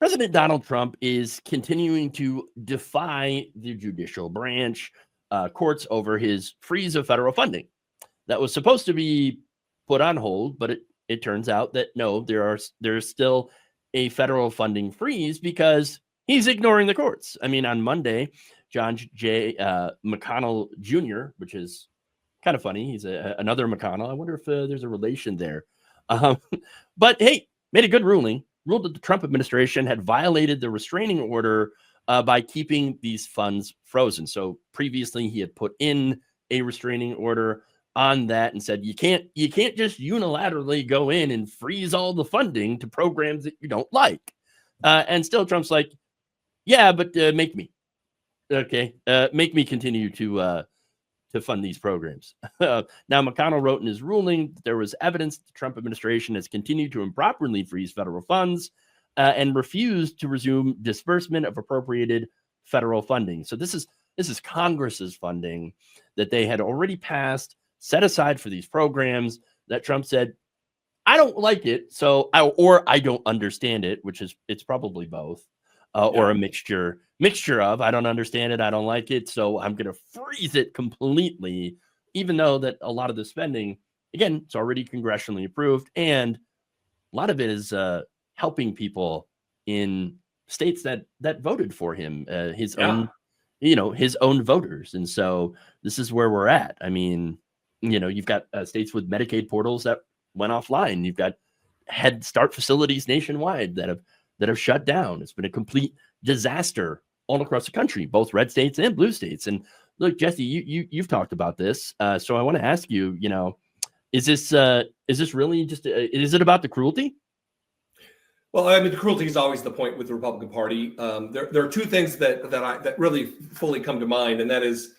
President Donald Trump is continuing to defy the judicial branch, courts over his freeze of federal funding that was supposed to be put on hold, but it turns out that no, there's still a federal funding freeze because he's ignoring the courts. I mean, on Monday, John J. McConnell Jr., which is kind of funny. He's another McConnell. I wonder if there's a relation there. But hey, made a good ruling. Ruled that the Trump administration had violated the restraining order by keeping these funds frozen. So previously, he had put in a restraining order on that and said you can't just unilaterally go in and freeze all the funding to programs that you don't like. And still, Trump's like, yeah, but make me continue to fund these programs. Now, McConnell wrote in his ruling that there was evidence that the Trump administration has continued to improperly freeze federal funds and refused to resume disbursement of appropriated federal funding. So this is Congress's funding that they had already passed, set aside for these programs that Trump said, I don't like it, or I don't understand it, which is it's probably both, or a mixture of I don't understand it, I don't like it, so I'm going to freeze it completely, even though that a lot of the spending, again, it's already congressionally approved, and a lot of it is helping people in states that voted for him, his own voters, and so this is where we're at. I mean, you've got states with Medicaid portals that went offline. You've got Head Start facilities nationwide that have shut down. It's been a complete disaster all across the country, both red states and blue states. And look, Jesse, you've talked about this, so I want to ask you, is this really just is it about the cruelty? Well, I mean, the cruelty is always the point with the Republican Party. There are two things that really fully come to mind, and that is,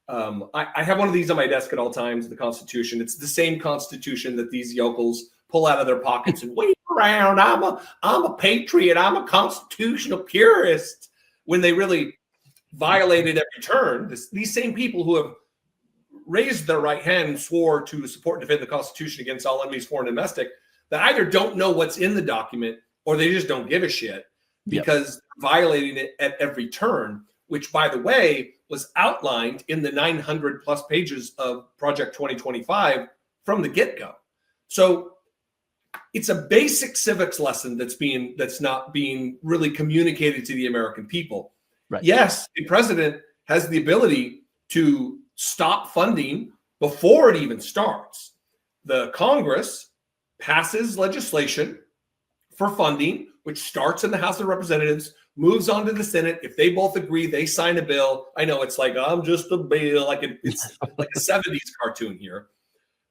I have one of these on my desk at all times, the Constitution. It's the same Constitution that these yokels pull out of their pockets and wave around. I'm a patriot. I'm a constitutional purist, when they really violated every turn. These same people who have raised their right hand and swore to support and defend the Constitution against all enemies, foreign and domestic, that either don't know what's in the document or they just don't give a shit because violating it at every turn, which, by the way, was outlined in the 900 plus pages of Project 2025 from the get-go. So it's a basic civics lesson that's not being really communicated to the American people. Right. Yes, the president has the ability to stop funding before it even starts. The Congress passes legislation for funding, which starts in the House of Representatives, moves on to the Senate. If they both agree, they sign a bill. I know it's like, I'm just a bill, it's like a 70s cartoon here.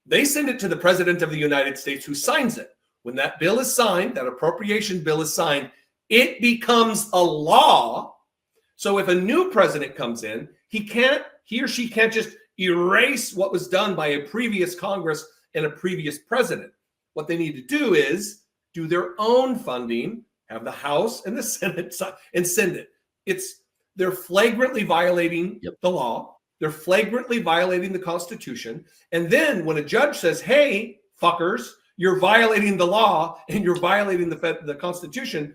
They send it to the President of the United States, who signs it. When that bill is signed, that appropriation bill is signed, it becomes a law. So if a new president comes in, he or she can't just erase what was done by a previous Congress and a previous president. What they need to do is do their own funding, have the House and the Senate and send it. They're flagrantly violating the law. They're flagrantly violating the Constitution. And then when a judge says, hey, fuckers, you're violating the law and you're violating the Constitution,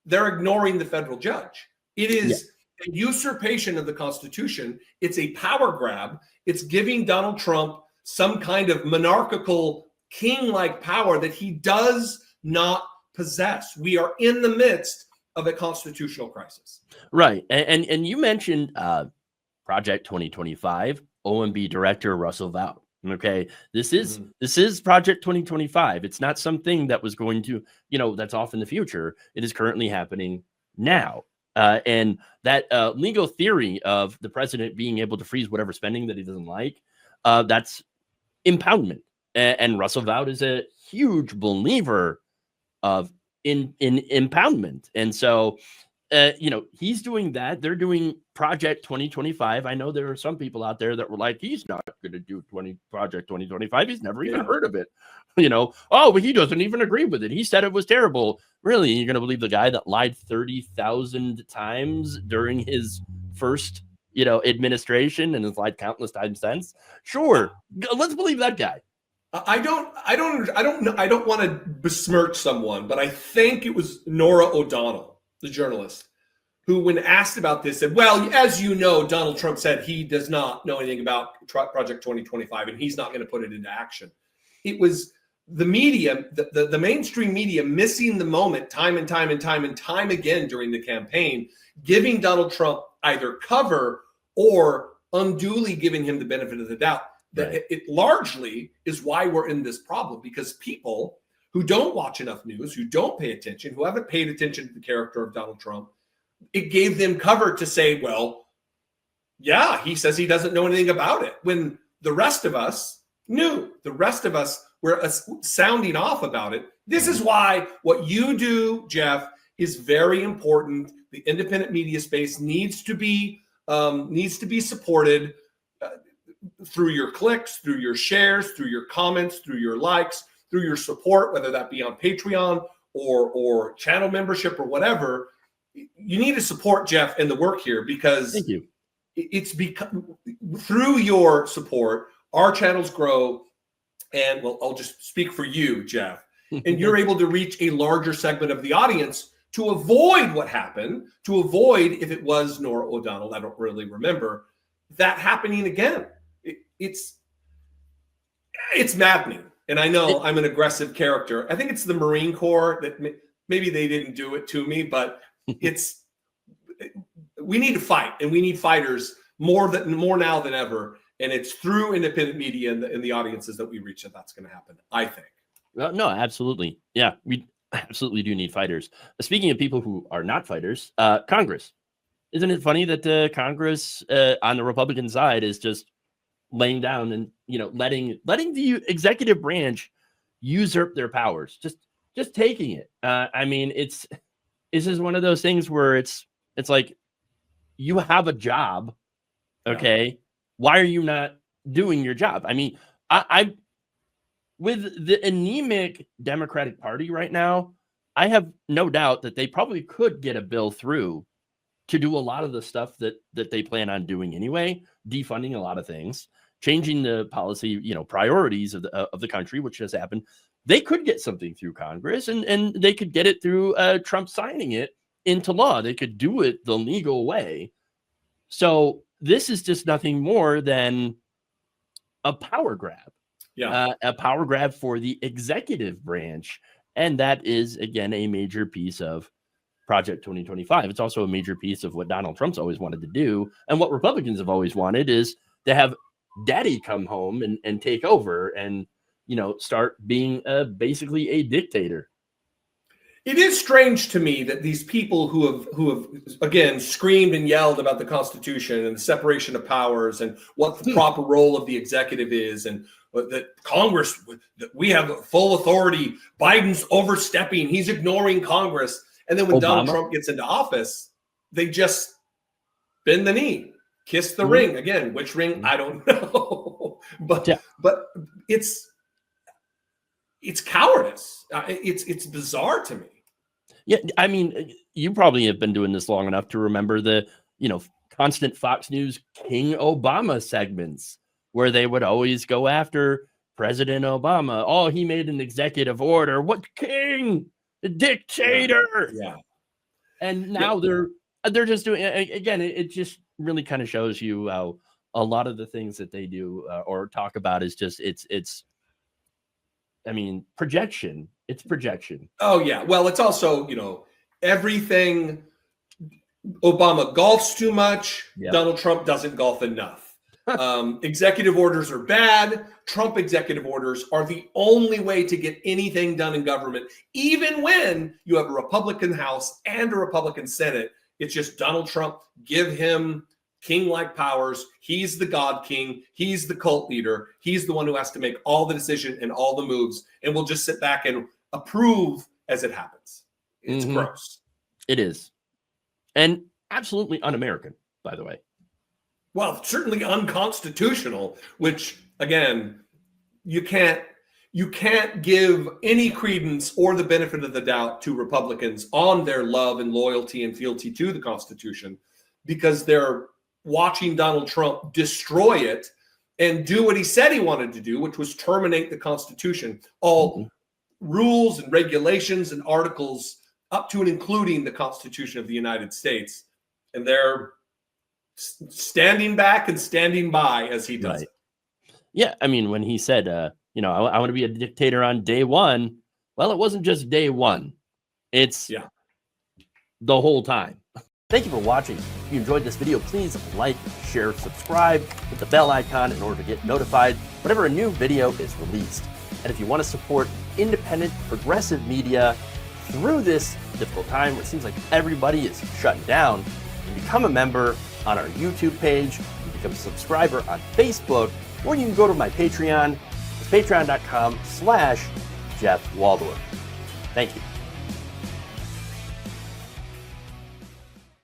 they're ignoring the federal judge. It is a usurpation of the Constitution. It's a power grab. It's giving Donald Trump some kind of monarchical king-like power that he does not possess. We are in the midst of a constitutional crisis. Right. And you mentioned Project 2025, OMB Director Russell Vought. Okay, this is Project 2025. It's not something that was going to, that's off in the future. It is currently happening now. And that legal theory of the president being able to freeze whatever spending that he doesn't like, that's impoundment. And Russell Vought is a huge believer of in impoundment. And so, he's doing that. They're doing Project 2025. I know there are some people out there that were like, he's not going to do Project 2025. He's never even heard of it. But he doesn't even agree with it. He said it was terrible. Really? You're going to believe the guy that lied 30,000 times during his first, administration and has lied countless times since? Sure. Let's believe that guy. I don't want to besmirch someone, but I think it was Nora O'Donnell. the journalist, who, when asked about this, said, well, as you know, Donald Trump said he does not know anything about Project 2025 and he's not going to put it into action. It was the media, the mainstream media, missing the moment time and time again during the campaign, giving Donald Trump either cover or unduly giving him the benefit of the doubt. That it largely is why we're in this problem, because people who don't watch enough news, who don't pay attention, who haven't paid attention to the character of Donald Trump, it gave them cover to say, well, yeah, he says he doesn't know anything about it, when the rest of us knew. The rest of us were sounding off about it. This is why what you do, Jeff, is very important. The independent media space needs to be supported through your clicks, through your shares, through your comments, through your likes, through your support, whether that be on Patreon or channel membership or whatever. You need to support Jeff and the work here, because thank you. It's because through your support, our channels grow. And well, I'll just speak for you, Jeff, and you're able to reach a larger segment of the audience to avoid what happened, to avoid, if it was Norah O'Donnell, I don't really remember, that happening again. It's maddening. And I know I'm an aggressive character. I think it's the Marine Corps that maybe they didn't do it to me, but we need to fight, and we need fighters more now than ever. And it's through independent media and the audiences that we reach that's going to happen, I think. No, absolutely. Yeah, we absolutely do need fighters. Speaking of people who are not fighters, Congress. Isn't it funny that Congress on the Republican side is just laying down and letting the executive branch usurp their powers, just taking it. I mean, it's just one of those things where it's like, you have a job, okay? Yeah. Why are you not doing your job? I mean, I with the anemic Democratic Party right now, I have no doubt that they probably could get a bill through to do a lot of the stuff that they plan on doing anyway, defunding a lot of things, changing the policy, priorities of the country, which has happened. They could get something through Congress, and they could get it through Trump signing it into law. They could do it the legal way. So this is just nothing more than a power grab. Yeah, a power grab for the executive branch. And that is, again, a major piece of Project 2025. It's also a major piece of what Donald Trump's always wanted to do. And what Republicans have always wanted is to have daddy come home and take over and, start being basically a dictator. It is strange to me that these people who have again screamed and yelled about the Constitution and the separation of powers and what the proper role of the executive is, and that Congress, that we have full authority, Biden's overstepping, he's ignoring Congress, and then when Donald Trump gets into office, they just bend the knee, kiss the ring. Again, which ring, I don't know, but it's cowardice. It's bizarre to me. Yeah, I mean, you probably have been doing this long enough to remember the, constant Fox News King Obama segments where they would always go after President Obama. Oh, he made an executive order. What king? The dictator. Yeah. And now they're just doing, again, it just really kind of shows you how a lot of the things that they do or talk about is just, it's projection. It's projection. Oh, yeah. Well, it's also, everything. Obama golfs too much. Yep. Donald Trump doesn't golf enough. Executive orders are bad. Trump executive orders are the only way to get anything done in government, even when you have a Republican House and a Republican Senate. It's just Donald Trump, give him king-like powers. He's the God King. He's the cult leader. He's the one who has to make all the decision and all the moves, and we'll just sit back and approve as it happens. It's gross. It is. And absolutely un-American, by the way. Well, certainly unconstitutional, which, again, you can't give any credence or the benefit of the doubt to Republicans on their love and loyalty and fealty to the Constitution, because they're watching Donald Trump destroy it and do what he said he wanted to do, which was terminate the Constitution. All rules and regulations and articles up to and including the Constitution of the United States. And they're standing back and standing by as he does it. Yeah, I mean, when he said, I want to be a dictator on day one, well, it wasn't just day one. It's the whole time. Thank you for watching. If you enjoyed this video, please like, share, subscribe, hit the bell icon in order to get notified whenever a new video is released. And if you want to support independent, progressive media through this difficult time where it seems like everybody is shutting down, you can become a member on our YouTube page, you can become a subscriber on Facebook, or you can go to my Patreon. It's patreon.com/Jeff Waldorf. Thank you.